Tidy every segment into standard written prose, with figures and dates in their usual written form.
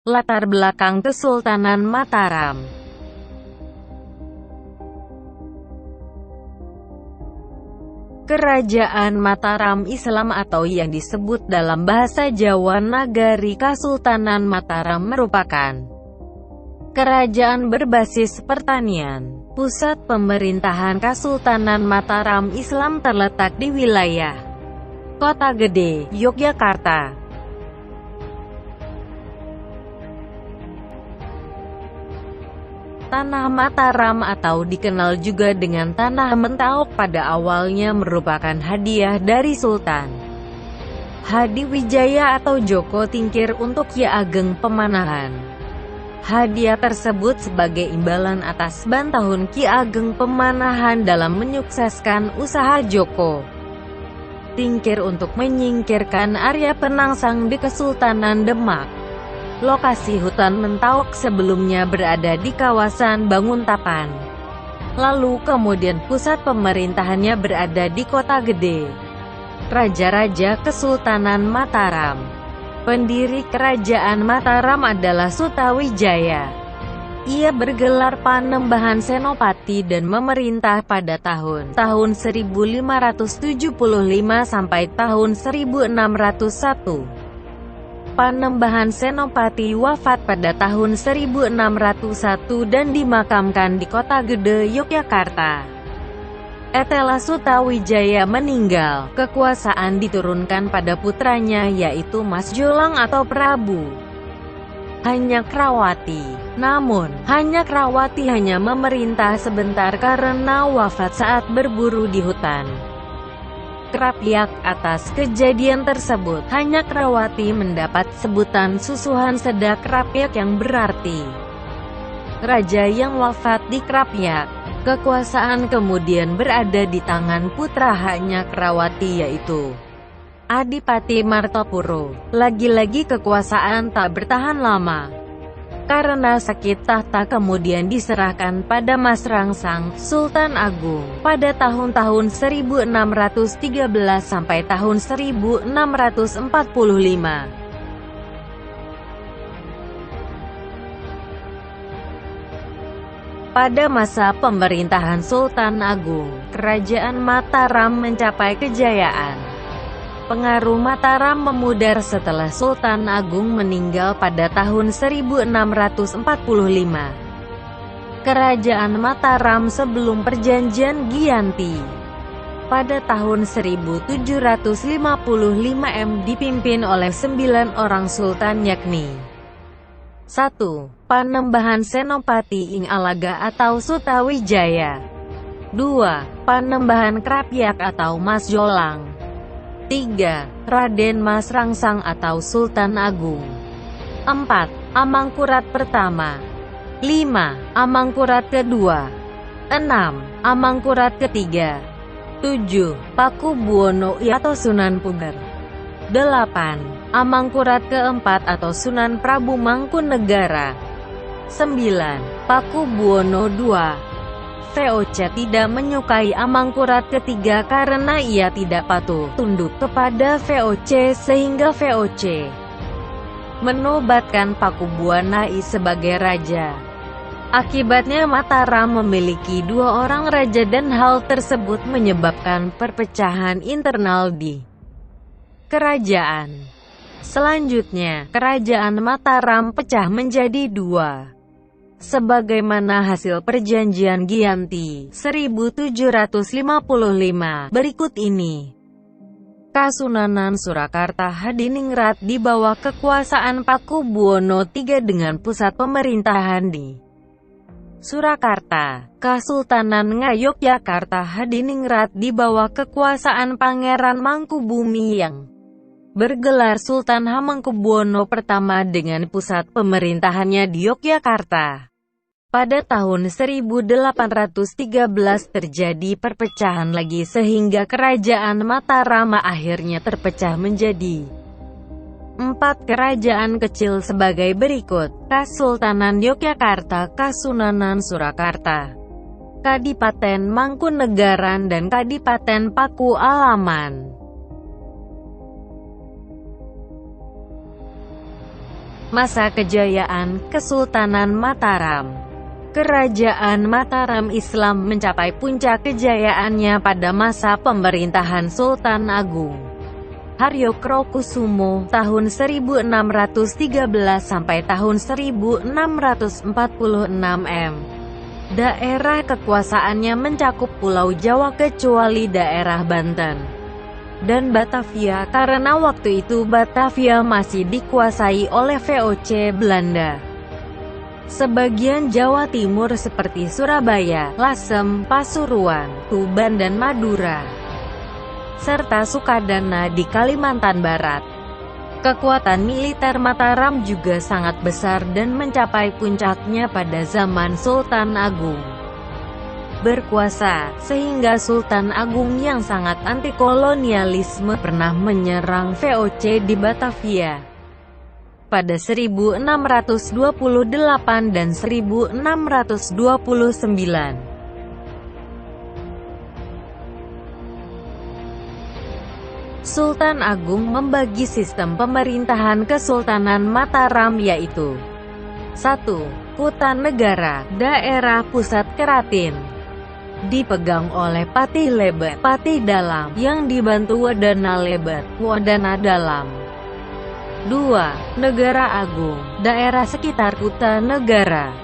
Latar belakang Kesultanan Mataram. Kerajaan Mataram Islam atau yang disebut dalam bahasa Jawa Nagari Kasultanan Mataram merupakan kerajaan berbasis pertanian. Pusat pemerintahan Kasultanan Mataram Islam terletak di wilayah Kota Gede, Yogyakarta. Tanah Mataram atau dikenal juga dengan Tanah Mentaok pada awalnya merupakan hadiah dari Sultan Hadiwijaya atau Joko Tingkir untuk Ki Ageng Pemanahan. Hadiah tersebut sebagai imbalan atas bantuan Ki Ageng Pemanahan dalam menyukseskan usaha Joko Tingkir untuk menyingkirkan Arya Penangsang di Kesultanan Demak. Lokasi hutan Mentaok sebelumnya berada di kawasan Banguntapan. Lalu kemudian pusat pemerintahannya berada di Kota Gede. Raja-raja Kesultanan Mataram. Pendiri Kerajaan Mataram adalah Sutawijaya. Ia bergelar Panembahan Senopati dan memerintah pada tahun 1575 sampai tahun 1601. Panembahan Senopati wafat pada tahun 1601 dan dimakamkan di Kota Gede, Yogyakarta. Setelah Sutawijaya meninggal, kekuasaan diturunkan pada putranya yaitu Mas Jolang atau Prabu Hanyakrawati. Namun, Hanyakrawati hanya memerintah sebentar karena wafat saat berburu di hutan Krapyak. Atas kejadian tersebut, Hanyakrawati mendapat sebutan Susuhan Seda Krapyak yang berarti raja yang wafat di Krapyak. Kekuasaan kemudian berada di tangan putra Hanyakrawati yaitu Adipati Martopuro. Lagi-lagi kekuasaan tak bertahan lama. Karena sakit tahta kemudian diserahkan pada Mas Rangsang, Sultan Agung, pada tahun-tahun 1613 sampai tahun 1645. Pada masa pemerintahan Sultan Agung, Kerajaan Mataram mencapai kejayaan. Pengaruh Mataram memudar setelah Sultan Agung meninggal pada tahun 1645. Kerajaan Mataram sebelum Perjanjian Giyanti pada tahun 1755 dipimpin oleh 9 orang sultan yakni 1. Panembahan Senopati Ing Alaga atau Sutawijaya. 2. Panembahan Krapyak atau Mas Jolang. 3. Raden Mas Rangsang atau Sultan Agung. 4. Amangkurat pertama. 5. Amangkurat kedua. 6. Amangkurat ketiga. 7. Pakubuwono I atau Sunan Puger. 8. Amangkurat keempat atau Sunan Prabu Mangkunegara. 9. Pakubuwono II. VOC tidak menyukai Amangkurat ketiga karena ia tidak patuh tunduk kepada VOC sehingga VOC menobatkan Pakubuwono I sebagai raja. Akibatnya Mataram memiliki 2 orang raja dan hal tersebut menyebabkan perpecahan internal di kerajaan. Selanjutnya, Kerajaan Mataram pecah menjadi 2. Sebagaimana hasil Perjanjian Giyanti 1755 berikut ini. Kasunanan Surakarta Hadiningrat di bawah kekuasaan Pakubuwono III dengan pusat pemerintahan di Surakarta. Kasultanan Ngayogyakarta Hadiningrat di bawah kekuasaan Pangeran Mangkubumi yang bergelar Sultan Hamengkubuwono I dengan pusat pemerintahannya di Yogyakarta. Pada tahun 1813 terjadi perpecahan lagi sehingga Kerajaan Mataram akhirnya terpecah menjadi 4 kerajaan kecil sebagai berikut: Kasultanan Yogyakarta, Kasunanan Surakarta, Kadipaten Mangkunegaran dan Kadipaten Paku Alaman. Masa kejayaan Kesultanan Mataram. Kerajaan Mataram Islam mencapai puncak kejayaannya pada masa pemerintahan Sultan Agung Haryokrokusumo tahun 1613 sampai tahun 1646 m. Daerah kekuasaannya mencakup Pulau Jawa kecuali daerah Banten dan Batavia karena waktu itu Batavia masih dikuasai oleh VOC Belanda. Sebagian Jawa Timur seperti Surabaya, Lasem, Pasuruan, Tuban dan Madura, serta Sukadana di Kalimantan Barat. Kekuatan militer Mataram juga sangat besar dan mencapai puncaknya pada zaman Sultan Agung berkuasa, sehingga Sultan Agung yang sangat anti-kolonialisme pernah menyerang VOC di Batavia pada 1628 dan 1629. Sultan Agung membagi sistem pemerintahan Kesultanan Mataram yaitu 1. Kutan Negara, daerah pusat keratin, dipegang oleh Patih Lebat, Patih Dalam, yang dibantu Wadana Lebat, Wadana Dalam. 2. Negara Agung, daerah sekitar Kutan Negara,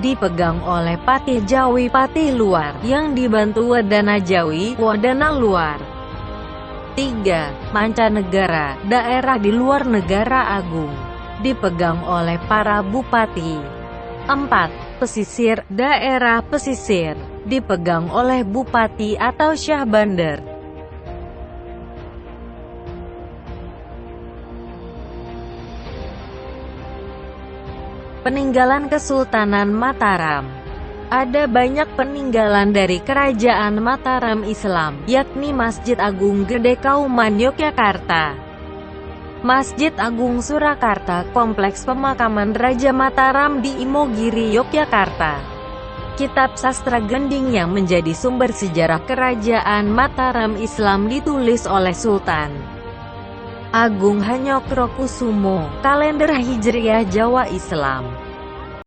dipegang oleh Patih Jawi, Patih Luar, yang dibantu Wadana Jawi, Wadana Luar. 3. Mancanegara, daerah di luar negara agung, dipegang oleh para bupati. 4. Pesisir, daerah pesisir, dipegang oleh bupati atau syah bandar. Peninggalan Kesultanan Mataram. Ada banyak peninggalan dari Kerajaan Mataram Islam, yakni Masjid Agung Gede Kauman Yogyakarta, Masjid Agung Surakarta, Kompleks Pemakaman Raja Mataram di Imogiri, Yogyakarta, Kitab Sastra Gending yang menjadi sumber sejarah Kerajaan Mataram Islam ditulis oleh Sultan Agung Haryokrokusumo, Kalender Hijriah Jawa Islam.